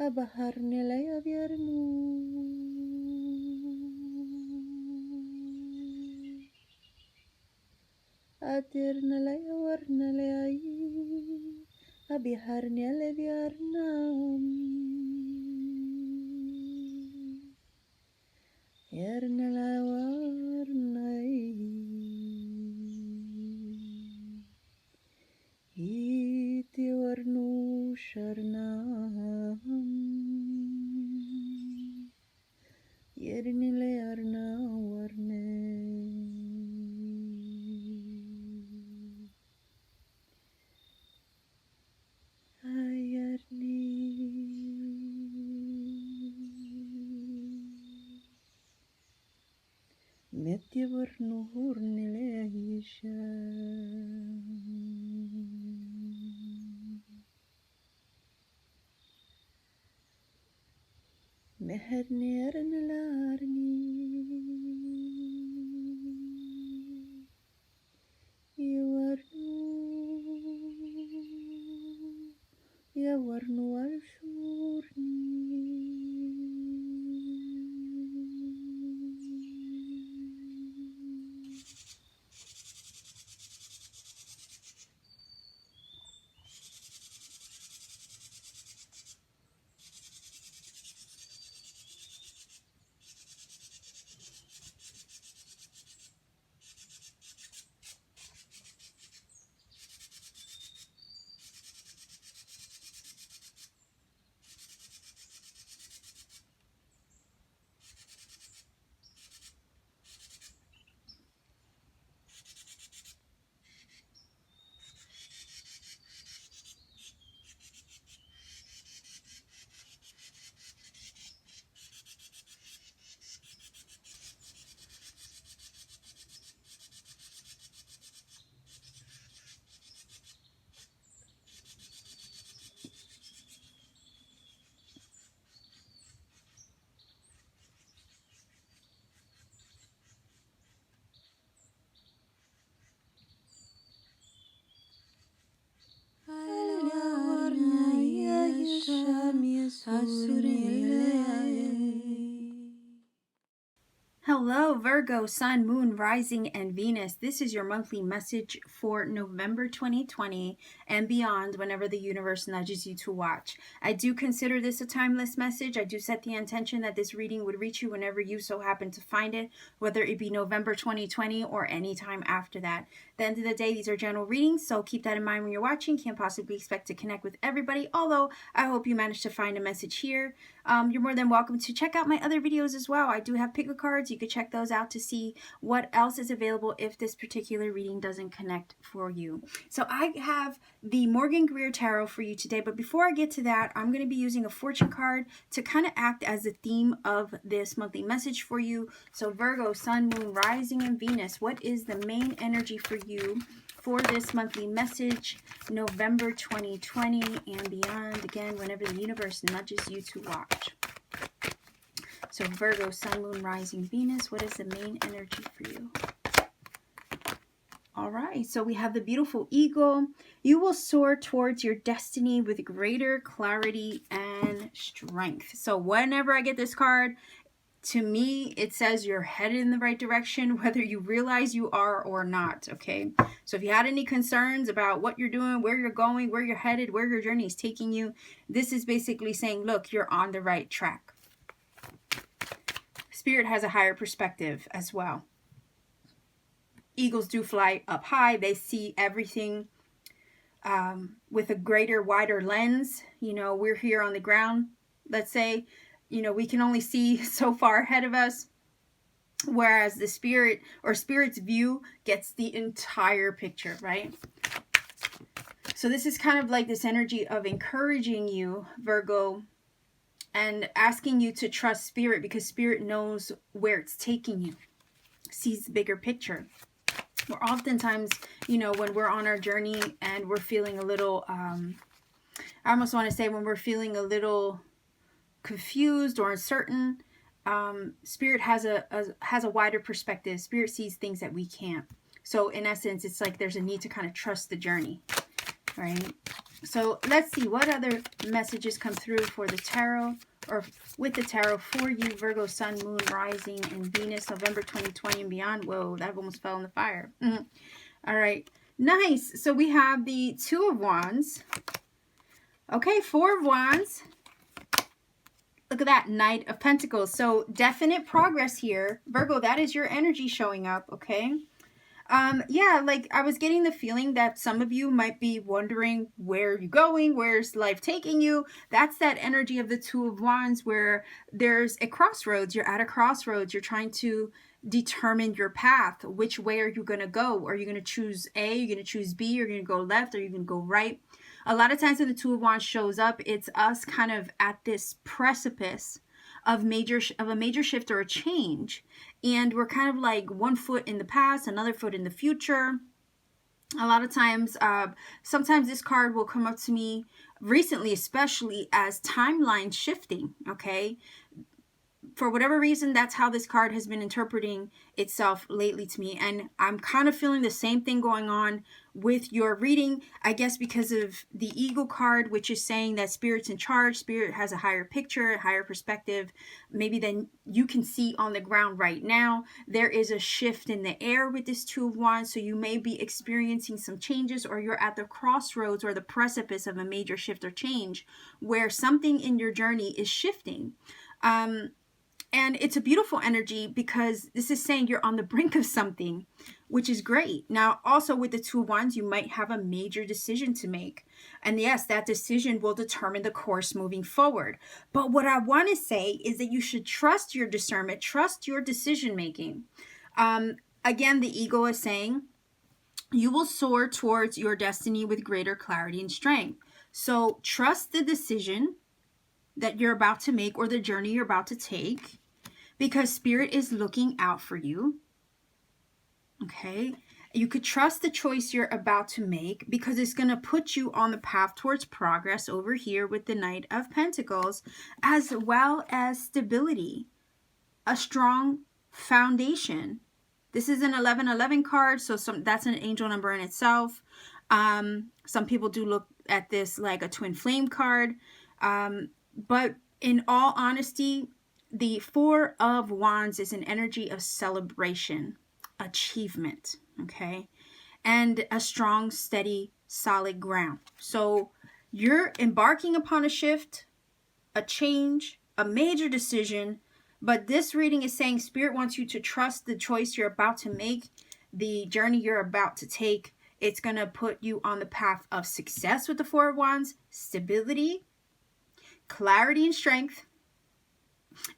abaharnela yavyarnu. Atirnela yawarnela yayi. Abiharnela vyarnam. Yarnela warnai. Iti warnu sharnam. Yarnela yarna warne. Ayarni. Metya warnu hurnile ahisha. Meherni arnalarni. Yawarnu alshurni. Hello, Virgo, Sun, Moon, Rising, and Venus. This is your monthly message for November 2020 and beyond whenever the universe nudges you to watch. I do consider this a timeless message. I do set the intention that this reading would reach you whenever you so happen to find it, whether it be November 2020 or any time after that. At the end of the day, these are general readings, so keep that in mind when you're watching. Can't possibly expect to connect with everybody, although I hope you managed to find a message here. You're more than welcome to check out my other videos as well. I do have pick a cards. You could check those out to see what else is available if this particular reading doesn't connect for you. So I have the Morgan Greer Tarot for you today, but before I get to that, I'm going to be using a fortune card to kind of act as the theme of this monthly message for you. So Virgo, Sun, Moon, Rising, and Venus, what is the main energy for you for this monthly message, November 2020 and beyond, again, whenever the universe nudges you to watch. So Virgo, Sun, Moon, Rising, Venus, what is the main energy for you? All right, so we have the beautiful eagle. You will soar towards your destiny with greater clarity and strength. So whenever I get this card, to me, it says you're headed in the right direction, whether you realize you are or not, okay? So if you had any concerns about what you're doing, where you're going, where you're headed, where your journey is taking you, this is basically saying, look, you're on the right track. Spirit has a higher perspective as well. Eagles do fly up high. They see everything with a greater, wider lens. You know, we're here on the ground, let's say. You know, we can only see so far ahead of us, whereas the spirit or spirit's view gets the entire picture, right? So this is kind of like this energy of encouraging you, Virgo, and asking you to trust spirit, because spirit knows where it's taking you, sees the bigger picture. Or oftentimes, you know, when we're on our journey and we're feeling a little, I almost want to say when we're feeling a little confused or uncertain, spirit has a wider perspective. Spirit sees things that we can't. So in essence, it's like there's a need to kind of trust the journey, right? So let's see what other messages come through for the tarot, or with the tarot for you, Virgo, Sun, Moon, Rising, and Venus, November 2020 and beyond. Whoa, that almost fell in the fire. All right, nice. So we have the Two of Wands. Okay, Four of Wands. Look at that, Knight of Pentacles. So definite progress here. Virgo, that is your energy showing up, okay? Yeah, like I was getting the feeling that some of you might be wondering, where are you going? Where's life taking you? That's that energy of the Two of Wands, where there's a crossroads. You're at a crossroads. You're trying to determine your path. Which way are you going to go? Are you going to choose A? Are you going to choose B? Are you going to go left? Are you going to go right? A lot of times when the Two of Wands shows up, it's us kind of at this precipice of a major shift or a change, and we're kind of like one foot in the past, another foot in the future. A lot of times, sometimes this card will come up to me recently, especially as timeline shifting. Okay, for whatever reason, that's how this card has been interpreting itself lately to me. And I'm kind of feeling the same thing going on with your reading, I guess, because of the Eagle card, which is saying that Spirit's in charge. Spirit has a higher picture, a higher perspective, maybe than you can see on the ground right now. There is a shift in the air with this Two of Wands. So you may be experiencing some changes, or you're at the crossroads or the precipice of a major shift or change where something in your journey is shifting. And it's a beautiful energy, because this is saying you're on the brink of something, which is great. Now, also with the Two of Wands, you might have a major decision to make. And yes, that decision will determine the course moving forward. But what I want to say is that you should trust your discernment, trust your decision making. Again, the Eagle is saying you will soar towards your destiny with greater clarity and strength. So trust the decision that you're about to make, or the journey you're about to take, because Spirit is looking out for you. Okay, you could trust the choice you're about to make, because it's going to put you on the path towards progress over here with the Knight of Pentacles, as well as stability, a strong foundation. This is an 1111 card, so that's an angel number in itself. Some people do look at this like a twin flame card. But in all honesty, the Four of Wands is an energy of celebration, achievement, okay? And a strong, steady, solid ground. So you're embarking upon a shift, a change, a major decision. But this reading is saying Spirit wants you to trust the choice you're about to make, the journey you're about to take. It's going to put you on the path of success with the Four of Wands, stability, clarity and strength,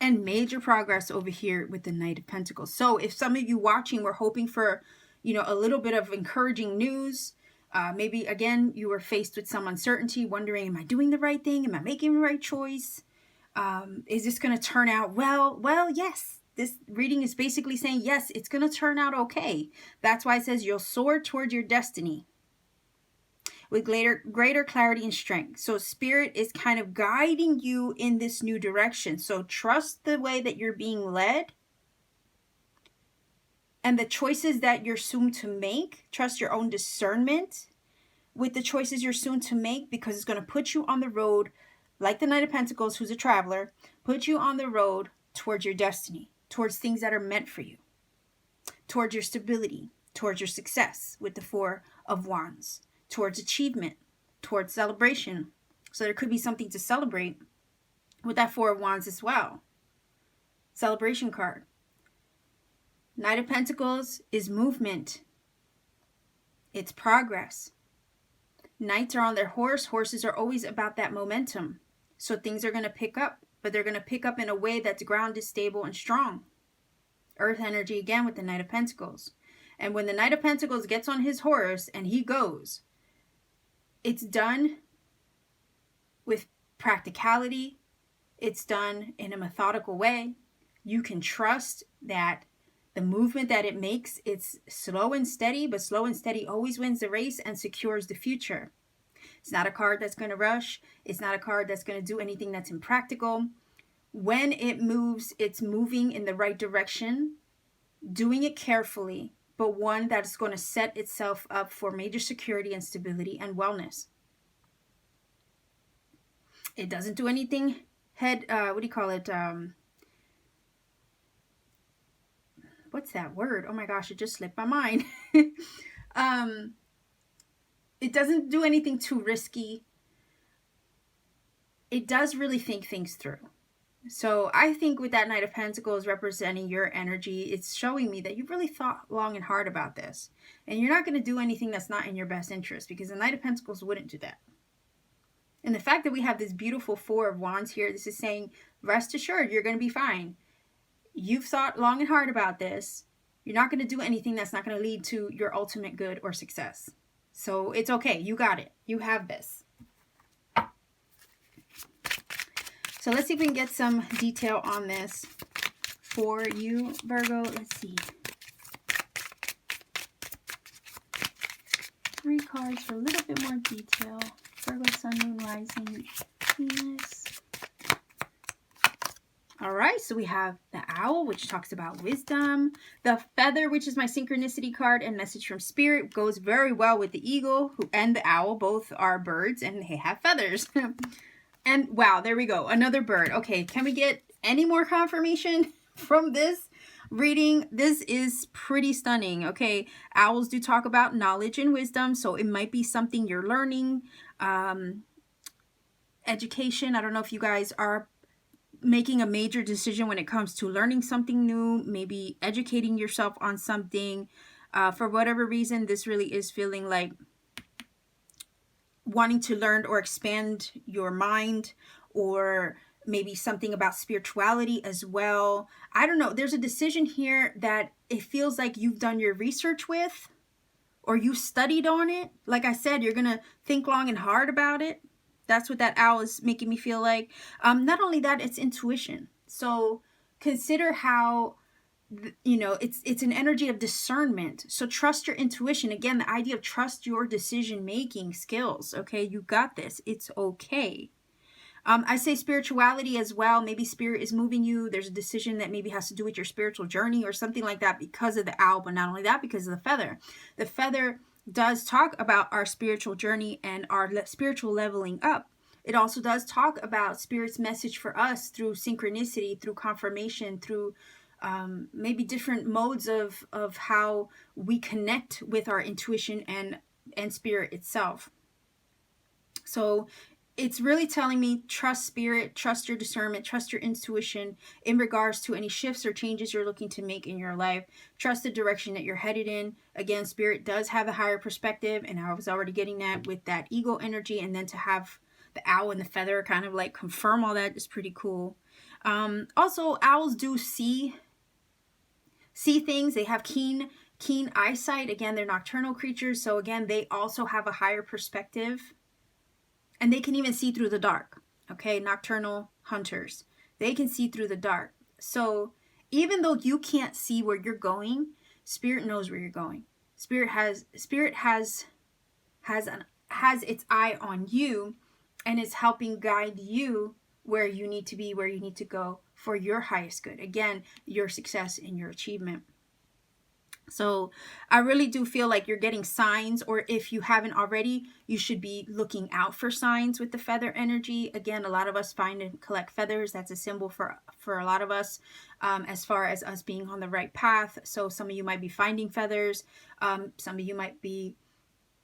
and major progress over here with the Knight of Pentacles. So if some of you watching were hoping for, a little bit of encouraging news, maybe again you were faced with some uncertainty, wondering, am I doing the right thing? Am I making the right choice? Is this going to turn out well? Well, yes. This reading is basically saying, yes, it's going to turn out okay. That's why it says you'll soar towards your destiny with greater clarity and strength. So Spirit is kind of guiding you in this new direction. So trust the way that you're being led and the choices that you're soon to make. Trust your own discernment with the choices you're soon to make, because it's going to put you on the road, like the Knight of Pentacles, who's a traveler, put you on the road towards your destiny, towards things that are meant for you, towards your stability, towards your success with the Four of Wands, towards achievement, towards celebration. So there could be something to celebrate with that Four of Wands as well. Celebration card. Knight of Pentacles is movement. It's progress. Knights are on their horse. Horses are always about that momentum. So things are going to pick up, but they're going to pick up in a way that's grounded, stable, and strong. Earth energy again with the Knight of Pentacles. And when the Knight of Pentacles gets on his horse and he goes, it's done with practicality. It's done in a methodical way. You can trust that the movement that it makes, it's slow and steady, but slow and steady always wins the race and secures the future. It's not a card that's going to rush. It's not a card that's going to do anything that's impractical. When it moves, it's moving in the right direction, doing it carefully, but one that is going to set itself up for major security and stability and wellness. It doesn't do anything what do you call it? What's that word? Oh my gosh, it just slipped my mind. It doesn't do anything too risky. It does really think things through. So I think with that Knight of Pentacles representing your energy, it's showing me that you've really thought long and hard about this. And you're not going to do anything that's not in your best interest, because the Knight of Pentacles wouldn't do that. And the fact that we have this beautiful Four of Wands here, this is saying, rest assured, you're going to be fine. You've thought long and hard about this. You're not going to do anything that's not going to lead to your ultimate good or success. So it's okay. You got it. You have this. So let's see if we can get some detail on this for you, Virgo. Let's see. 3 cards for a little bit more detail. Virgo, Sun, Moon, Rising, Venus. All right, so we have the Owl, which talks about wisdom. The Feather, which is my synchronicity card and message from Spirit, goes very well with the Eagle and the Owl. Both are birds and they have feathers. And wow, there we go. Another bird. Okay, can we get any more confirmation from this reading? This is pretty stunning. Okay, owls do talk about knowledge and wisdom, so it might be something you're learning. Education. I don't know if you guys are making a major decision when it comes to learning something new, maybe educating yourself on something. For whatever reason, this really is feeling like wanting to learn or expand your mind, or maybe something about spirituality as well. I don't know. There's a decision here that it feels like you've done your research with, or you studied on it. Like I said, you're going to think long and hard about it. That's what that owl is making me feel like. Not only that, it's intuition. So consider how, you know, it's an energy of discernment. So trust your intuition. Again, the idea of trust your decision-making skills. Okay, you got this. It's okay. I say spirituality as well. Maybe spirit is moving you. There's a decision that maybe has to do with your spiritual journey or something like that because of the owl. But not only that, because of the feather. The feather does talk about our spiritual journey and our spiritual leveling up. It also does talk about Spirit's message for us through synchronicity, through confirmation, through maybe different modes of how we connect with our intuition and spirit itself. So it's really telling me trust spirit, trust your discernment, trust your intuition in regards to any shifts or changes you're looking to make in your life. Trust the direction that you're headed in. Again, spirit does have a higher perspective, and I was already getting that with that eagle energy, and then to have the owl and the feather kind of like confirm all that is pretty cool. Also, owls do see things. They have keen eyesight. Again, they're nocturnal creatures, so again, they also have a higher perspective. And they can even see through the dark. Okay, nocturnal hunters. They can see through the dark. So even though you can't see where you're going, spirit knows where you're going. Spirit has its eye on you, and is helping guide you where you need to be, where you need to go for your highest good. Again, your success and your achievement. So I really do feel like you're getting signs, or if you haven't already, you should be looking out for signs with the feather energy. Again, a lot of us find and collect feathers. That's a symbol for a lot of us, as far as us being on the right path. So some of you might be finding feathers. Some of you might be,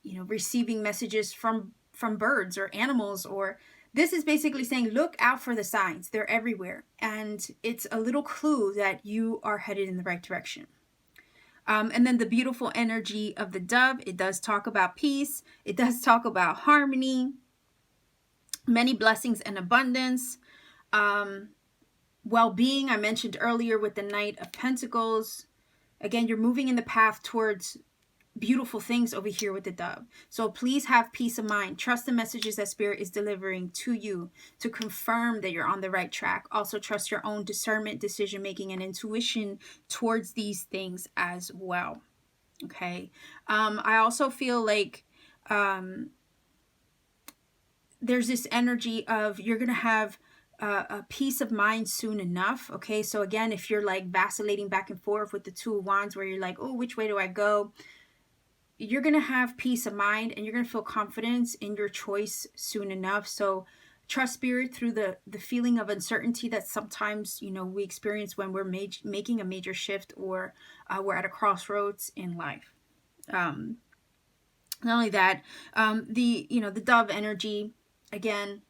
receiving messages from birds or animals, or this is basically saying, look out for the signs. They're everywhere. And it's a little clue that you are headed in the right direction. And then the beautiful energy of the dove, it does talk about peace. It does talk about harmony, many blessings and abundance, well-being. I mentioned earlier with the Knight of Pentacles. Again, you're moving in the path towards beautiful things over here with the dove. So please have peace of mind. Trust the messages that Spirit is delivering to you to confirm that you're on the right track. Also trust your own discernment, decision making, and intuition towards these things as well. Okay. I also feel like there's this energy of you're gonna have a peace of mind soon enough. Okay, so again, if you're like vacillating back and forth with the Two of Wands, where you're like, oh, which way do I go? You're going to have peace of mind, and you're going to feel confidence in your choice soon enough. So trust spirit through the feeling of uncertainty that sometimes, you know, we experience when we're making a major shift, or we're at a crossroads in life. Not only that, the dove energy, again,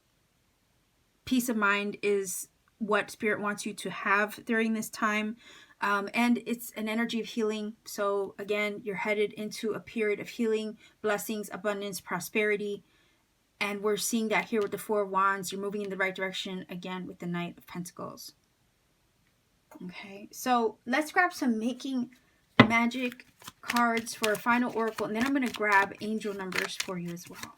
peace of mind is what spirit wants you to have during this time. And it's an energy of healing. So again, you're headed into a period of healing, blessings, abundance, prosperity. And we're seeing that here with the Four of Wands. You're moving in the right direction again with the Knight of Pentacles. Okay, so let's grab some Making Magic cards for a final oracle. And then I'm going to grab angel numbers for you as well.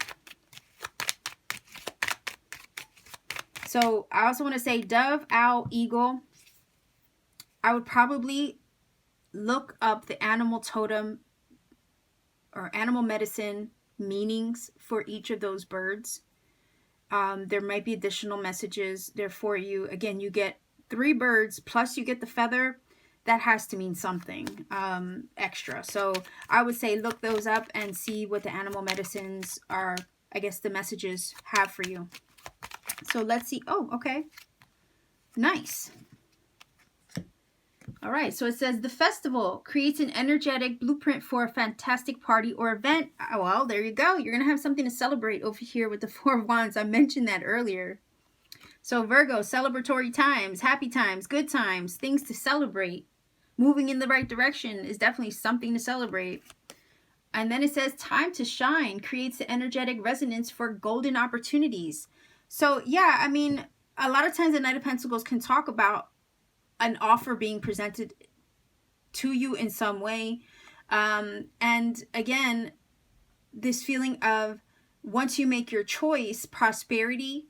So I also want to say dove, owl, eagle. I would probably look up the animal totem or animal medicine meanings for each of those birds. There might be additional messages there for you. Again, you get 3 birds plus you get the feather. That has to mean something extra. So I would say look those up and see what the animal medicines are, I guess the messages have for you. So let's see. Oh, okay. Nice. All right, so it says the festival creates an energetic blueprint for a fantastic party or event. Well, there you go. You're going to have something to celebrate over here with the Four of Wands. I mentioned that earlier. So Virgo, celebratory times, happy times, good times, things to celebrate. Moving in the right direction is definitely something to celebrate. And then it says time to shine creates an energetic resonance for golden opportunities. So yeah, I mean, a lot of times the Knight of Pentacles can talk about an offer being presented to you in some way. And again, this feeling of once you make your choice, prosperity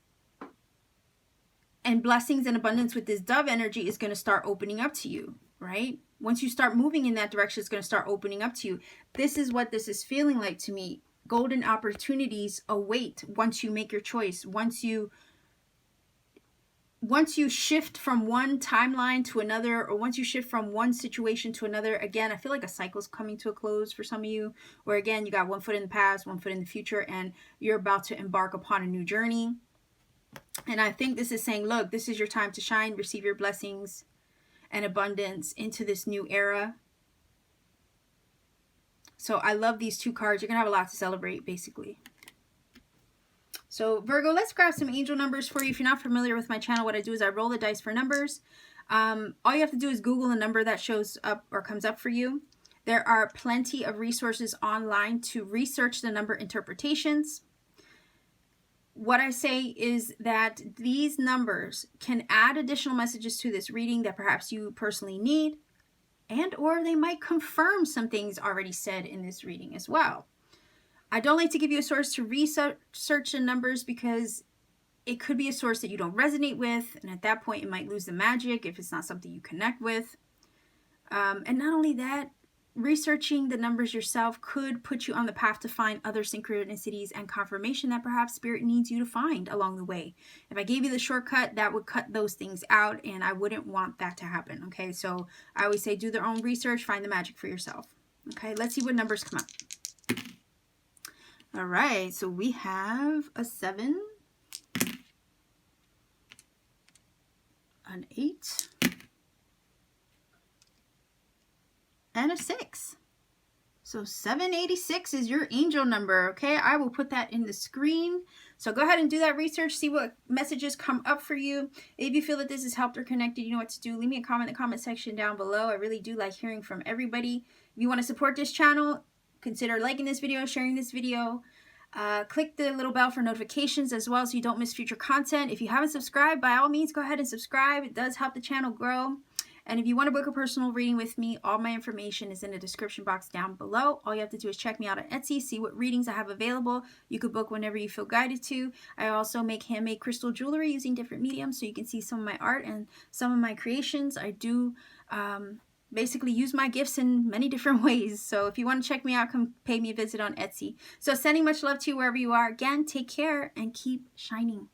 and blessings and abundance with this dove energy is going to start opening up to you, right? Once you start moving in that direction, it's going to start opening up to you. This is what this is feeling like to me. Golden opportunities await once you make your choice. Once you shift from one timeline to another, or once you shift from one situation to another, again, I feel like a cycle's coming to a close for some of you, where again, you got one foot in the past, one foot in the future, and you're about to embark upon a new journey. And I think this is saying, look, this is your time to shine, receive your blessings and abundance into this new era. So I love these 2 cards. You're going to have a lot to celebrate, basically. So Virgo, let's grab some angel numbers for you. If you're not familiar with my channel, what I do is I roll the dice for numbers. All you have to do is Google a number that shows up or comes up for you. There are plenty of resources online to research the number interpretations. What I say is that these numbers can add additional messages to this reading that perhaps you personally need, and or they might confirm some things already said in this reading as well. I don't like to give you a source to research the numbers because it could be a source that you don't resonate with, and at that point it might lose the magic if it's not something you connect with. And not only that, researching the numbers yourself could put you on the path to find other synchronicities and confirmation that perhaps spirit needs you to find along the way. If I gave you the shortcut, that would cut those things out, and I wouldn't want that to happen. Okay, so I always say do their own research, find the magic for yourself. Okay, let's see what numbers come up. All right, so we have a 7, an 8, and a 6. So 786 is your angel number, okay? I will put that in the screen. So go ahead and do that research, see what messages come up for you. If you feel that this has helped or connected, you know what to do. Leave me a comment in the comment section down below. I really do like hearing from everybody. If you want to support this channel, consider liking this video, sharing this video. Click the little bell for notifications as well so you don't miss future content. If you haven't subscribed, by all means, go ahead and subscribe. It does help the channel grow. And if you want to book a personal reading with me, all my information is in the description box down below. All you have to do is check me out on Etsy, see what readings I have available. You could book whenever you feel guided to. I also make handmade crystal jewelry using different mediums, so you can see some of my art and some of my creations. I do basically use my gifts in many different ways. So if you want to check me out, come pay me a visit on Etsy. So sending much love to you wherever you are. Again, take care and keep shining.